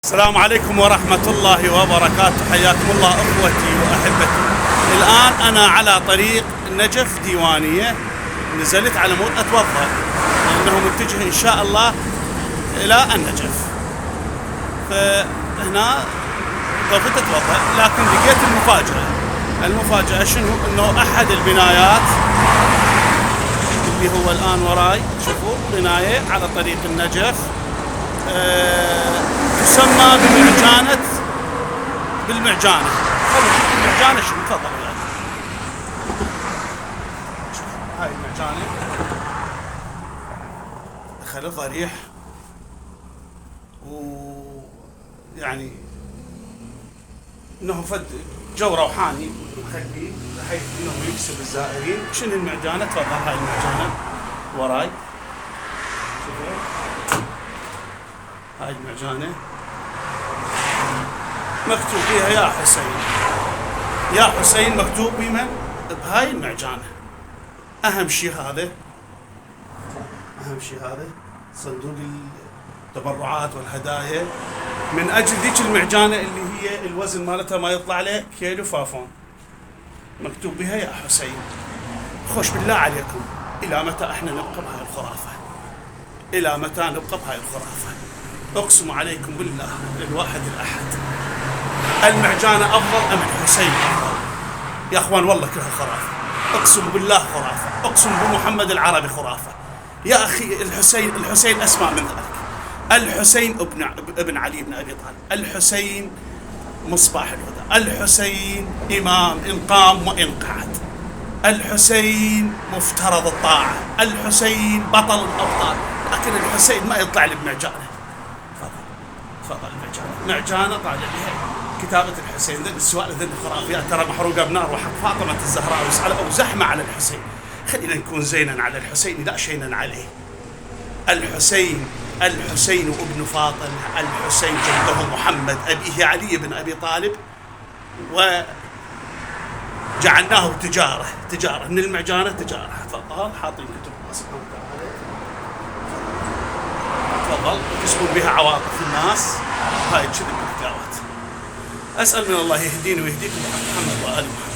السلام عليكم ورحمة الله وبركاته. حياكم الله أخوتي وأحبتي. الآن أنا على طريق النجف ديوانية، نزلت على مود أتوضأ لأنه متجه إن شاء الله إلى النجف، فهنا طفت أتوضأ، لكن لقيت المفاجأة شنو؟ إنه أحد البنايات اللي هو الآن وراي، شوفوا بناية على طريق النجف تسمى بالمعجانة. المعجانة شنو؟ تفضل يعني. شوف هاي المعجانة، دخل ضريح ويعني انه فد جو روحاني مخليه بحيث انه يكسب الزائرين. شنو المعجانة؟ تفضل هاي المعجانة وراي، شوفوا هاي المعجانة مكتوب فيها يا حسين يا حسين، مكتوب بمن؟ بهاي المعجانة. أهم شيء هذا صندوق التبرعات والهدايا من أجل ذيك المعجانة اللي هي الوزن مالتها ما يطلع له كيلو فافون، مكتوب بها يا حسين. خوش بالله عليكم، إلى متى إحنا نبقى بهاي الخرافة؟ إلى متى نبقى بهاي الخرافة؟ أقسم عليكم بالله الواحد الأحد، المعجانة أفضل أم الحسين أفضل؟ يا أخوان والله كلها خرافة، أقسم بالله خرافة، أقسم بمحمد العربي خرافة. يا أخي الحسين أسمع من ذلك. الحسين ابن علي بن أبي طالب، الحسين مصباح الهدى، الحسين إمام إن قام وإن قعد، الحسين مفترض الطاعة، الحسين بطل الأبطال، لكن الحسين ما يطلع لي بمعجانة. تفضل معجانة طالع بها كتابة الحسين. ذن السؤال، ذن الخرافيات ترى محروقة بنار وحق فاطمة الزهراء أو زحمة على الحسين. خلينا نكون زينا على الحسين لا شينا عليه. الحسين ابن فاطمة، الحسين جده محمد، أبيه علي بن أبي طالب، وجعلناه تجارة من المعجانة تجارة. تفضل حاطين كتب الله سبحانه وتعالى، تفضل وتسكن بها عواطف الناس. هاي كذب التلاوات. أسأل من الله يهديني ويهديكم محمد وآل محمد.